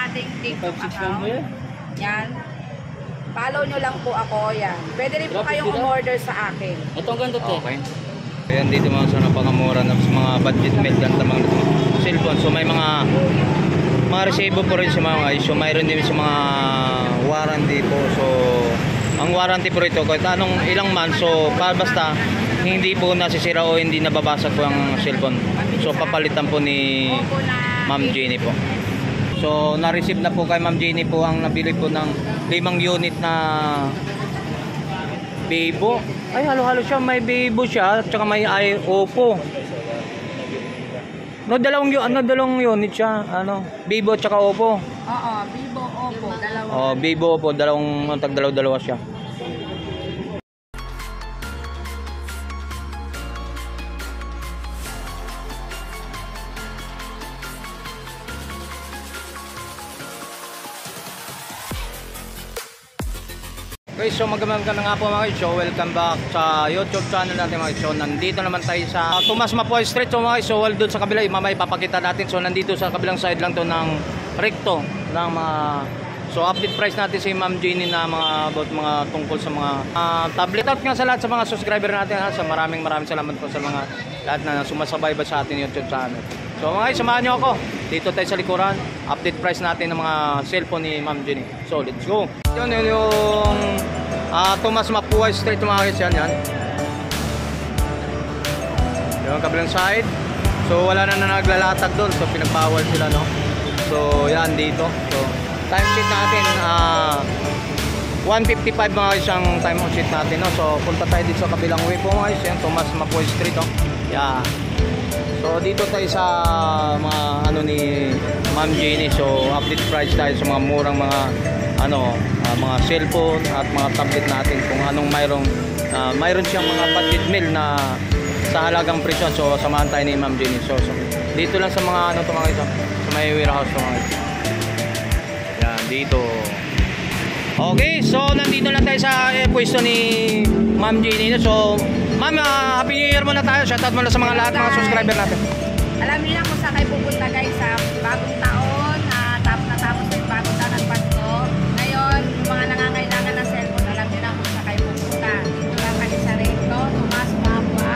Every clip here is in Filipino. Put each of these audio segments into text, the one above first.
ating TikTok account. Yan. Follow nyo lang po ako. Yan. Pwede rin po kayong umorder sa akin. Ito ang ganito, te. Okay. Ayan, dito mga sa napakamura na sa mga budget made ganito mga cellphone. So may mga resibo po rin sa mga guys. So mayroon din sa mga warranty po. So ang warranty po ito kahit anong ilang months. So basta hindi po nasisira o hindi nababasag po ang cellphone. So papalitan po ni Ma'am Jenny po. So na-receive na po kay Ma'am Jenny po ang nabili po ng 5 unit na Vivo. Ay, halo-halo siya. May Vivo siya at saka may Oppo. No, dalawang unit siya. Vivo at saka Oppo. Oo, Vivo, Oppo, dalawa. Oh, Vivo, Oppo, tag-dalawa siya. Okay, so magandang nga po mga guys. So welcome back sa YouTube channel natin mga guys. So nandito naman tayo sa Tomas Mapoy Street. So mga guys, so doon sa kabila, mamaya ipapakita natin. So nandito sa kabilang side lang to ng recto ng mga so update price natin si Ma'am Jenny na mga tungkol sa mga tablet. At nga sa lahat sa mga subscriber natin ha. So maraming salamat po sa mga lahat na sumasabay ba sa atin YouTube channel. So mga guys, samahan nyo ako. Dito tayo sa likuran. Update price natin ng mga cellphone ni Ma'am Jenny. So let's go. Yun yung Tomas Mapoy Street mga guys. Yan. Yung kabilang side. So wala na naglalatag doon. So pinagbawal sila no. So yan dito. So time sheet natin 155 mga guys ang time sheet natin no. So punta tayo dito sa kabilang way po mga guys. Yan Tomas Mapoy Street oh. Yeah. So dito tayo sa mga ni Ma'am Jenny. So update price tayo sa mga murang mga mga cellphone at mga tablet natin kung anong mayroon siyang mga budget meal na sa halagang presyo. So samahan tayo ni Ma'am Jenny. So dito lang sa mga mga ito, sa may warehouse mga ito. Yan dito. Okay, so nandito lang tayo sa pwesto ni Ma'am Jenny. So Ma'am, Happy New Year muna tayo. Shoutout muna sa mga lahat mga subscriber natin. Alam niyo na kung saan kayo pupunta guys sa bagong taon. Natapos na yung bagong taon at Pasko. Ngayon, yung mga nangangailangan ng cellphone, alam niyo na kung saan kayo pupunta. Dito lang kayo sa Recto, Tomas Mapua,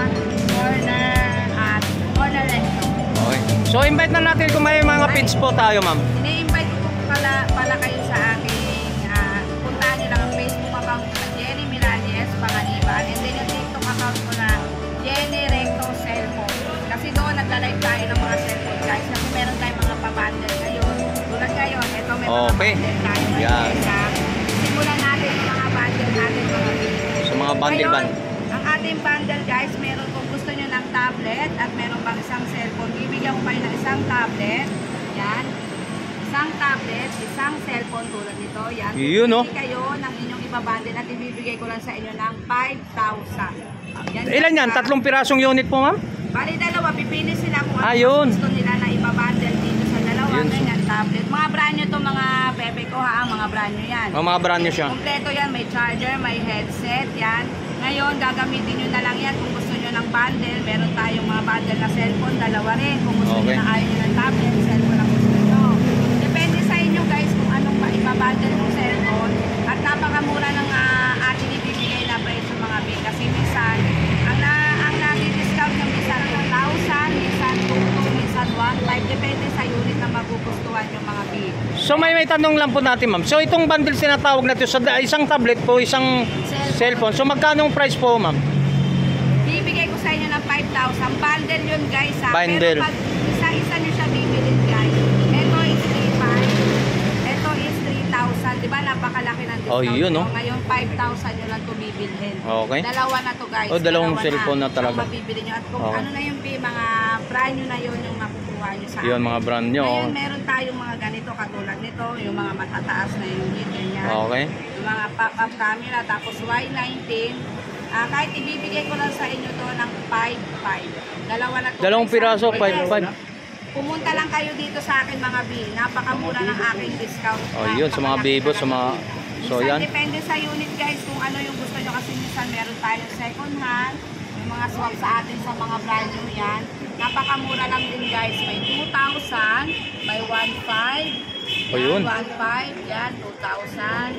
corner Recto. Okay. So invite na natin kung may mga page po tayo ma'am. Ini-invite ko pala kayo sa aking puntahan niyo lang ang Facebook account ko na Jenny Miralles Panganiban. And then yung TikTok account ko na Jenny Recto Cellphone. Kasi doon nagla-live tayo ng mga cellphone guys. Kasi meron tayong mga pabundle ngayon. Tulad ngayon, ito may mga bundle tayo. Yeah. Simulan natin yung mga bundle natin mga video. So mga bundle ngayon, ang ating bundle guys, meron kung gusto nyo ng tablet at meron pang isang cellphone. Bibigyan ko kayo ng isang tablet. Yan. Isang tablet, isang cellphone tulad nito. Yan. Bibigyan kayo ng inyong ibabundle at ibibigay ko lang sa inyo ng 5,000. Ilan yan? 3 pirasong unit po ma'am? Bali dalawa, pipili sila kung ano gusto nila na ibabundle dito sa dalawa. Ganyan, tablet. Mga brand nyo to mga bebe ko ha, mga brand nyo yan. Mga brand nyo siya. Kompleto yan, may charger, may headset, yan. Ngayon, gagamitin nyo na lang yan kung gusto nyo ng bundle. Meron tayong mga bundle na cellphone, dalawa rin. Kung gusto nyo na ayaw nyo ng tablet, cellphone ang gusto nyo. Depende sa inyo guys kung anong ibabundle ng cellphone. At napakamura ng ating ibibigay na presyo mga big. Kasi minsan, ang nag-discount ng minsan 2,000, minsan 2,200, minsan 1,500. Depende sa unit na magugustuhan yung mga big. So may tanong lang po natin ma'am. So itong bundle sinatawag natin sa isang tablet po, isang cellphone. So magkano ang price po ma'am? Bibigay ko sa inyo ng 5,000. Bundle yun guys ha. Bundle. Pero pag isa-isa nyo siya bibilin guys. Ito is 3,500. Ito is 3,000. Diba napakalaki ng discount. Oh yun no. Ngayon 5,000 nyo lang ito bibilhin. Okay. Dalawa na to guys. Oh, dalawang cellphone na talaga. Ang mabibili nyo. At kung ano na yung mga brand nyo na yun yung makukuha nyo sa akin. Yun mga brand nyo. Ngayon meron tayong mga ganito katulad nito. Yung mga matataas na yung unit niya. Okay. Yung mga pop-up camera. Tapos Y19. Kahit ibibigay ko lang sa inyo to ng 5,500. Dalawa na to. Dalawang piraso, 5,500. Pumunta lang kayo dito sa akin mga B. Napakamura ng aking discount. Oh, yun sa mga Vivo, sa mga so yan. Depende sa unit guys kung ano yung gusto nyo kasi minsan meron tayong second hand. May mga swap sa atin sa mga brand new yan. Napakamura lang din guys. May 2,000, may 1,500, Ayun. 1.5, yan, 2,000,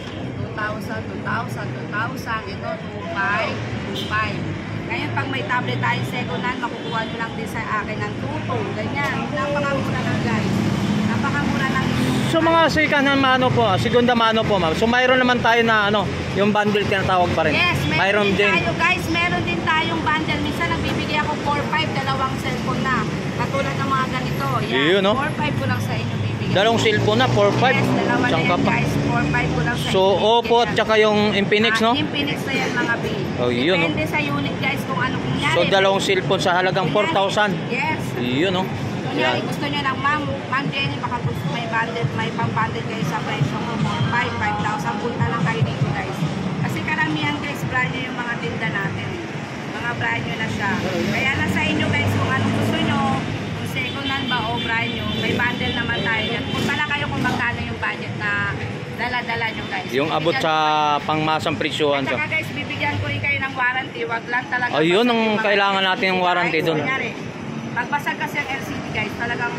2,000, 2,000, 2,000, ito, 2,5, 2,5. Ngayon, pag may tablet tayo second hand, makukuha nyo lang din sa akin ng 2,2, ganyan. Napakamura lang guys. Napakamura lang. So mga second hand mano po, segunda mano po ma'am. So mayroon naman tayo na ano, yung bundle tinatawag pa rin. Yes, meron din din. tayo guys. Meron din tayong bundle. Minsan nagbibigay ako 4,5, dalawang cellphone na. Katulad ng mga ganito. Yan, Yun, no? 4,5 ko lang sa inyo bibigyan. Dalawang cellphone na, 4,5. Yes, dalawa na Saan ka yan pa? guys. 4,5 ko lang sa So inyo Oppo at bibigyan. saka yung Infinix, no? Infinix na yan mga B. Oh, yun, no? Depende sa unit guys kung ano kunyari. So dalawang cellphone sa halagang 4,000. Yes. Yun, no? Kunyari Yan. gusto nyo lang, Ma'am Jenny, baka gusto may bundle, may pang-bundle kayo sa presyo ko, 4,500, 5,000, punta lang kayo dito guys. Kasi karamihan guys, brand new yung mga tinda natin. Mga brand new na siya. Kaya nasa inyo guys kung anong gusto nyo, kung second hand ba o brand new, may bundle naman tayo yan. Punta lang kayo kung magkano yung budget na dala-dala nyo guys. Yung abot sa pangmasang presyohan. At saka guys, bibigyan ko rin kayo ng warranty, wag lang talaga. Ayun basag ang yung mga kailangan LCD natin yung warranty guys. dun. Kunyari, magbasag kasi ang LCD guys, talagang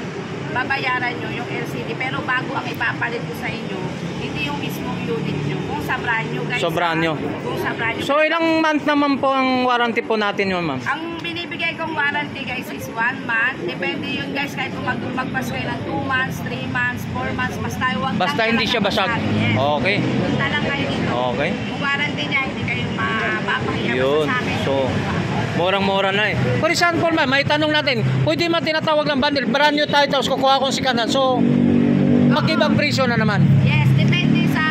babayaran nyo yung LCD. Pero bago ang ipapalit ko sa inyo, hindi yung mismong unit nyo. Kung sa brand nyo guys. So, brand nyo. Kung sa brand nyo. So ilang month naman po ang warranty po natin yun ma'am? Ang binibigay kong warranty guys is 1 month. Depende yun guys kahit kung magpas kayo ng 2 months, 3 months, 4 months. Basta huwag Basta hindi siya basag. Yes. Okay. Punta lang kayo dito. Okay. Kung warranty niya, hindi kayo mapapahiya Yun. sa akin. So, murang-mura na eh. For example ma'am, may tanong natin, pwede man tinatawag ng bundle, brand new tayo tapos kukuha akong sikanan. So, mag-ibang presyo na naman. Yes, depende sa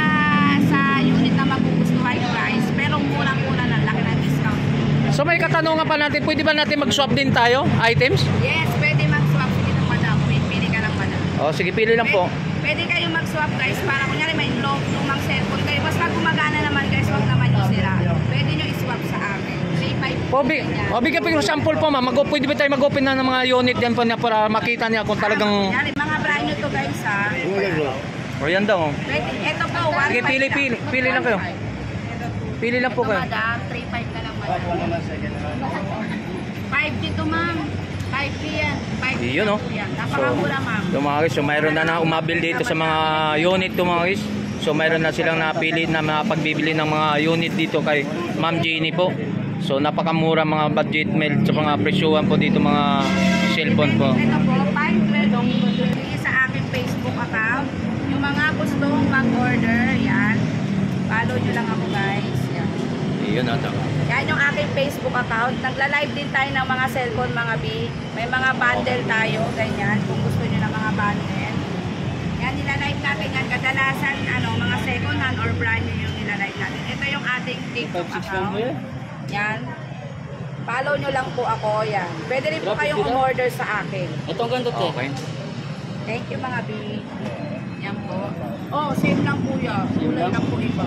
unit na magugustuhan nyo guys. Pero murang-mura na, laki ng discount. So may katanungan pa natin, pwede ba natin mag-swap din tayo, items? Yes, pwede mag-swap. Sige ng madam. Pili ka ng madam. O sige, pili lang po. Pwede kayong mag-swap guys para kunyari may lumang cellphone kayo. Basta gumagana naman guys, wag naman yung sira. Pwede nyo i-swap sa akin. 3,500. Bigyan po yung sample po ma'am. Pwede ba tayo mag-open na ng mga unit yan po niya para makita niya kung talagang... Kunyari, mga brand nyo to guys ha. O yan daw. Pwede, eto po, 1,500 Sige, pili lang kayo. Pili lang po ito kayo. madam, 3,500 na lang madam. 5 dito ma'am. 5K yan. 5K Yun, no? yan. So, Napakamura ma'am. yung mga guys, so mayroon na umabil dito sa mga unit to mga guys. So mayroon na silang napili na mapagbibili ng mga unit dito kay Ma'am Jenny po. So napakamura mga budget mail sa mga presyuhan po dito mga cellphone po. Ito po, 512 sa aking Facebook account. Yung mga gustong mag-order, yan. Follow nyo lang ako guys. Yan. Yun ata. Yan yung aking Facebook account. Nagla-live din tayo ng mga cellphone mga B. May mga bundle tayo, ganyan. Kung gusto nyo ng mga bundle. Yan, nila-live natin yan. Kadalasan, mga second hand or brand new yung nila-live natin. Ito yung ating TikTok account. Yan. Follow nyo lang po ako, yan. Pwede rin po kayong umorder sa akin. Ito ang ganda te. Okay. Thank you mga B. Yan po. Oh, same lang po yan. Kulay lang po iba.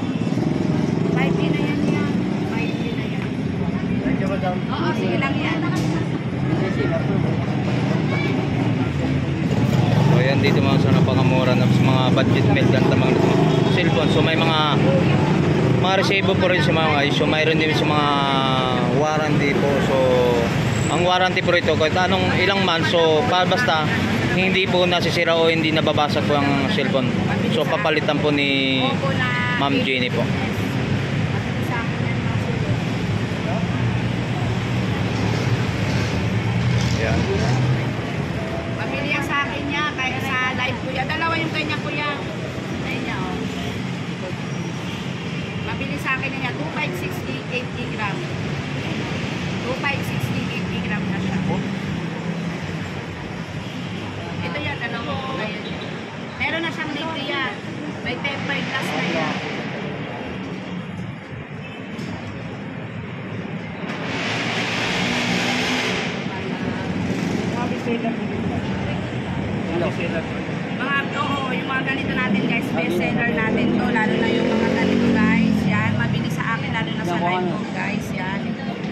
5K na yan yan. 5K na yan. Thank you, madam. Oo, sige lang yan. So yan dito mga sa napakamura na sa mga budget mail ganta mga cellphone. So may mga resibo po rin sa mga guys. So mayroon din sa mga warranty po. So ang warranty po rito kahit anong ilang months. So basta hindi po nasisira o hindi nababasag po ang cellphone. So papalitan po ni Ma'am Jenny po. Yan. Pamili yan sa akin niya, kaya sa live kuya. Dalawa yung kanya kuya. Ayun niya, oh. Mabili sa akin niya, 2,560, 80 gram. 2,560, 80 gram na siya. Ito yan, dalawa ko kaya niya. Meron na siyang libre yan. May tempered glass na yan. Yung mga ganito natin guys, best seller natin to, lalo na yung mga ganito guys, yan, mabili sa akin, lalo na sa live ko guys, yan.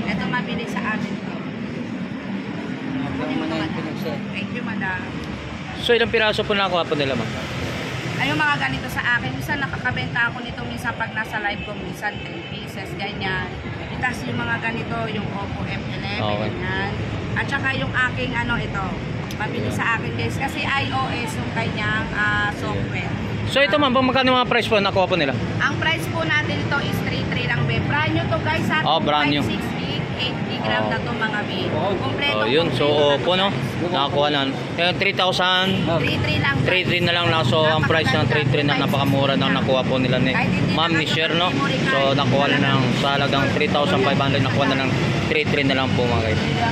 Ito mabili sa atin to. Thank you madam. So ilang piraso po nakuha po nila ma'am? Ay, yung mga ganito sa akin, minsan nakakabenta ako nito minsan pag nasa live ko, minsan 10 pieces, ganyan. Itas yung mga ganito, yung Oppo F11, Okay. ganyan. At saka yung aking ito, mabili sa akin guys, kasi iOS yung kanyang software. So ito ma'am, magkano mga price po nakuha po nila? Ang price po natin ito is 3.3 lang, be. Brand new to guys, ha? Brand new. 5, 6 gig, 8 gig RAM na to mga be. Kompleto. Yun, so Oppo no, nakakuha na. 3,000, 3.3 lang. 3,300 na lang na. So ang price ng 3,300 na napakamura na nakuha po nila ni ma'am ni Sher no. So nakuha na ng sa halagang 3,500, nakuha na ng 3,300 na lang po mga guys. Yan,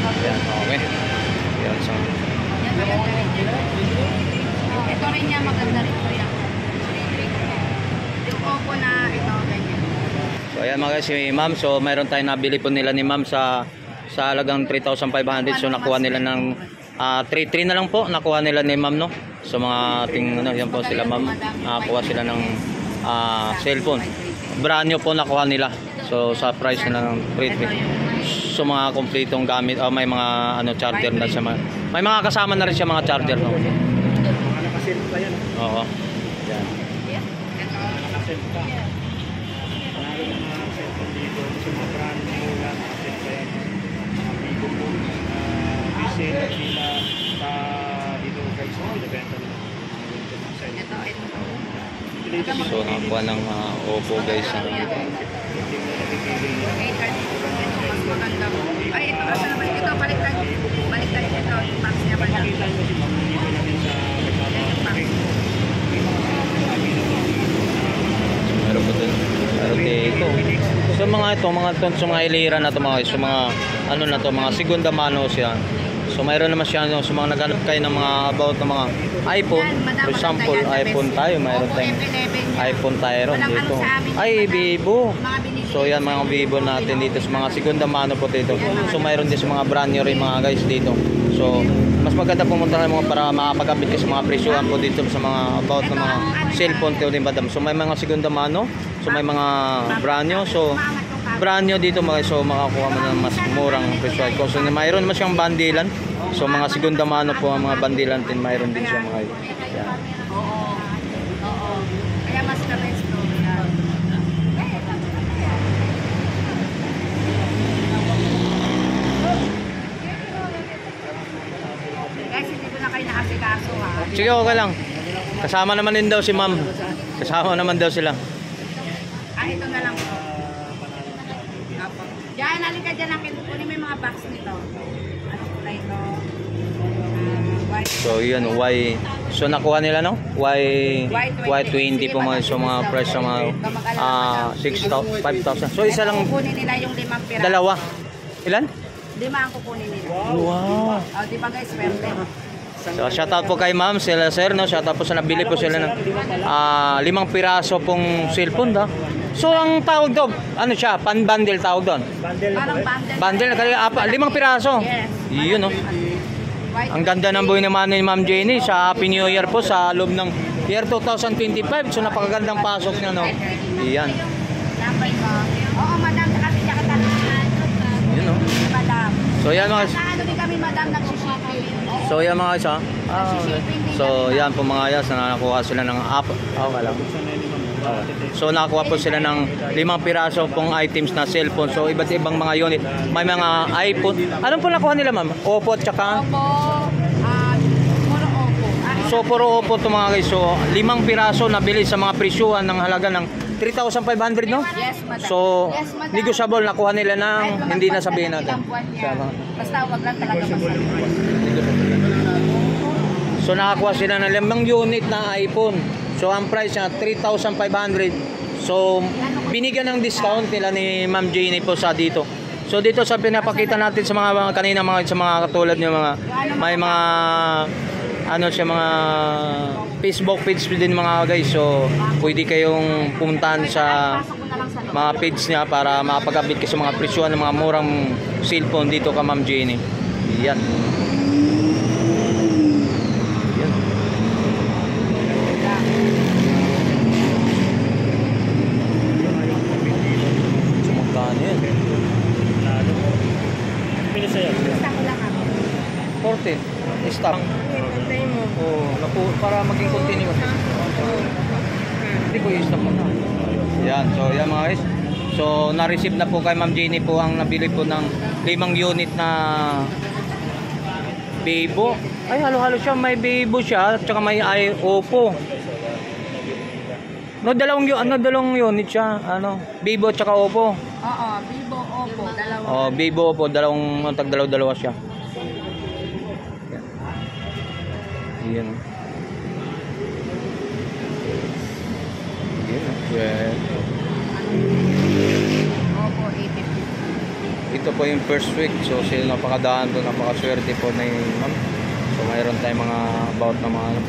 okay. Yan, so. Ito rin niya, maganda rin ito yan. Yung Oppo na ito, ganyan. So ayan mga guys, si ma'am. So mayroon tayong nabili po nila ni ma'am sa halagang 3,500. So nakuha nila ng 3,300 na lang po. Nakuha nila ni ma'am no. So mga ating ano, yan po sila ma'am. Nakakuha sila ng cellphone. Brand new po nakuha nila. So sa price nila ng 3,300. So mga kompletong gamit. May mga ano charger na siya. May mga kasama na rin siya mga charger no. Mga nakaself pa yan. Oo. Yan. Nakaself pa. Marami ng mga cellphone dito. Sa mga brand new na nakaself pa yan. Mga Vivo po. Diesel, Sila. Dito guys. Binibenta nila. So nakakuha ng Oppo guys. Mas maganda po. Ay, ito kasi naman. Ito, baliktad. Baliktad ito. Yung box niya pala. Makita mo si Ma'am dito natin sa Meron po dun. Meron dito. So mga ito, sa mga ilira na ito mga, so mga ano na to, mga segunda mano siya. So mayroon naman siya no, sa mga naghanap kayo ng mga about ng mga iPhone. For example, iPhone tayo, mayroon tayong iPhone tayo dito. Ay, Vivo. So yan mga Vivo natin dito sa mga segunda mano po dito. So mayroon din sa mga brand new rin mga guys dito. So mas maganda pumunta kayo mga para makapag-update ka sa mga presyuhan po dito sa mga about ng mga cellphone kayo din madam. So may mga segunda mano, so may mga brand new. So brand new dito mga, so makakuha mo ng mas murang presyo. So mayroon naman siyang bandilan. So mga segunda mano po ang mga bandilan din, mayroon din siya mga. Yan. Oo. Kaya mas the best to. Guys, hindi ko na kayo nakasikaso ha. Sige, okay lang. Kasama naman din daw si ma'am. Kasama naman daw sila. Ito na lang po. Diyan, halika dyan natin. Kunin mo yung mga box nito. Ano kulay ito? White. So yun, so nakuha nila no? Y20 po mga, so mga price sa mga 6,000, 5,000. So isa lang, kukunin nila yung 5 piraso. dalawa. Ilan? 5 ang kukunin nila. Wow. Di ba guys, swerte. So shout out po kay ma'am, sila sir no, shout out po sa nabili po sila ng 5 piraso pong cellphone da. So ang tawag doon, ano siya, pan-bundle tawag doon. Parang bundle. Bundle kaya 5 piraso. Yes. Yun no. Ang ganda ng buhay naman ni Ma'am Jenny sa Happy New Year po sa loob ng year 2025. So napakagandang pasok niya no. Iyan. Number mo. Oo, madam, kasi siya katanungan. Yun no. Madam. So yan mga, Sa ano din kami, madam, nagsishipping. so yan mga isa. So yan po mga yas, nakakuha sila ng lang. So nakakuha po sila ng 5 piraso pong items na cellphone. So iba't ibang mga unit. May mga iPhone. Anong po nakuha nila ma'am? Oppo at saka? Opo. Puro Oppo. So puro Oppo to mga guys. So 5 piraso nabili sa mga presyuhan ng halaga ng 3,500 no? Yes, madam. So Yes, madam. negotiable nakuha nila ng hindi na sabihin natin. Basta wag lang talaga masaya. So nakakuha sila ng 5 unit na iPhone. So ang price niya 3,500. So binigyan ng discount nila ni Ma'am Jenny po sa dito. So dito sa pinapakita natin sa mga kanina mga sa mga katulad niyo mga may mga ano siya mga Facebook page din mga guys. So pwede kayong pumuntahan sa mga page niya para makapag-update kayo sa mga presyuhan ng mga murang cellphone dito ka Ma'am Jenny. Yan. Basta ko lang ako. 14. Stop. Oh, para maging continuous. Hindi ko i-stop mo na. Yan, so yan mga guys. So na-receive na po kay Ma'am Jenny po ang nabili po ng 5 unit na Vivo. Ay halo-halo siya, may Vivo siya at saka may Oppo. No, dalawang unit siya. Ano, Vivo at saka Oppo. Oo, Vivo, Oppo, dalawa. Oh, Vivo, Oppo, tag-dalawa siya. Yan. Yan. Oppo, 850. Ito po yung first week. So, sila napakadaan to, napakaswerte po na yung ma'am. So, mayroon tayong mga about na mga ano.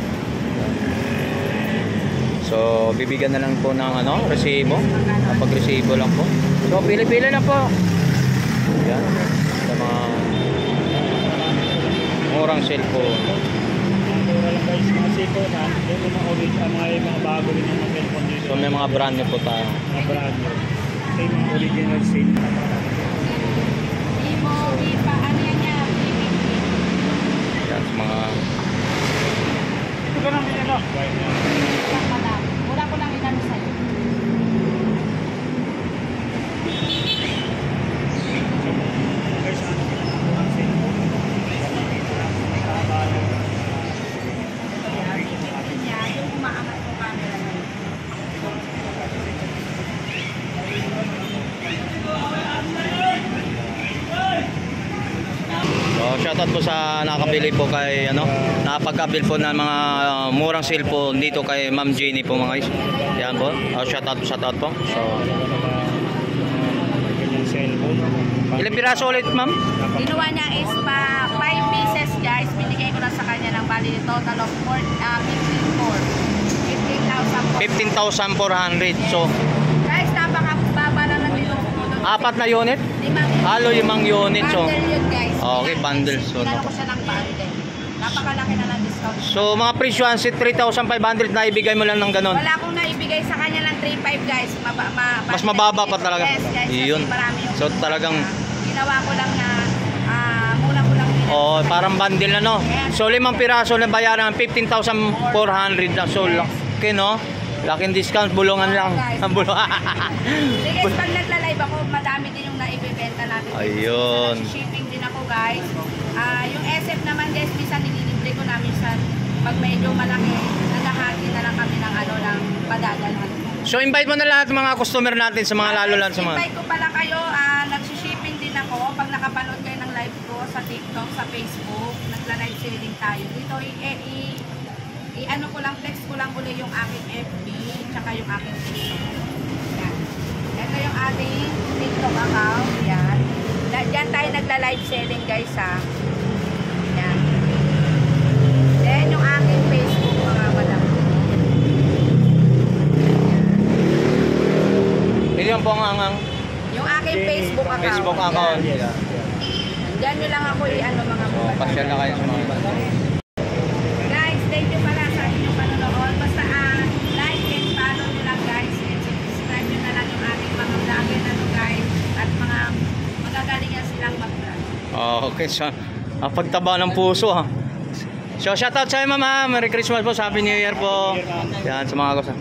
So, bibigyan na lang po ng ano, resibo. Kapag resibo lang po. So, pili-pili na po. Yan. Sa mga murang cellphone. Mura lang guys, mga second-hand. Ito mga bago rin ng mga cellphone dito. So, may mga brand new po tayo. Mga brand new. Ito yung mga original sale. Vivo, Viva, ano yan niya? Yan, sa mga... Ito ka lang din ano? Wala ko lang inano sa'yo. Guys, ano ang cellphone? Yung umaangat ko camera na yun. So, shoutout po sa nakabili po kay ano, nakapag-avail po ng mga murang cellphone dito kay Ma'am Jenny po mga guys. Yan po. Shoutout po. So, Ganyan cellphone. ilang piraso ulit, Ma'am? Ginawa niya is pa 5 pieces guys. Binigay ko na sa kanya ng bali total of 15,400. So, guys, napakababa lang ng bilong ko. apat na unit? Halo 5 unit. So, Bundle yun guys. okay, bundle. So, Pinalo ko siya ng bundle. Napakalaki na ng discount. so mga presyohan si 3,500 na ibigay mo lang ng ganun. Wala akong naibigay sa kanya ng 3.5 guys. Mas mababa pa talaga. Yes guys. Iyon. Kasi marami yung So, talagang... ginawa ko lang na muna ko lang Oh, parang bundle na no. So 5 piraso na bayaran 15,400 na. So laki no. Laking discount, bulungan lang. Bulungan. Sige, pag nagla-live ako, madami din yung naibibenta natin. Ayun. Shipping din ako guys. Yung SF naman guys, minsan nililibre ko namin sa pag medyo malaki, naghahati na lang kami ng ano ng padadalhan. So invite mo na lahat ng mga customer natin sa mga lalo lang sa mga. Invite ko pala kayo, nagsi-shipping din ako pag nakapanood kayo ng live ko sa TikTok, sa Facebook, nagla-live selling tayo. Dito ano ko lang, text ko lang ulit yung aking FB, tsaka yung aking TikTok. Yan. Ito yung ating TikTok account. Yan. Diyan tayo nagla-live selling guys ha. Yan. Then yung aking Facebook mga madam. Yan po ang Yung aking Facebook account. Facebook account. Yan. Diyan nyo lang ako i-ano mga Oh, madam. pasyal na kayo sa mga. Guys, thank you pala sa inyong panonood. Basta like and follow nyo lang guys. And subscribe nyo na lang yung ating mga vlogger na to guys. At mga magagalingan silang mag-vlog. Okay, so pagtaba ng puso ha. So shoutout sa iyo ma'am ha. Merry Christmas po, Happy New Year po. Yan sa mga kasama.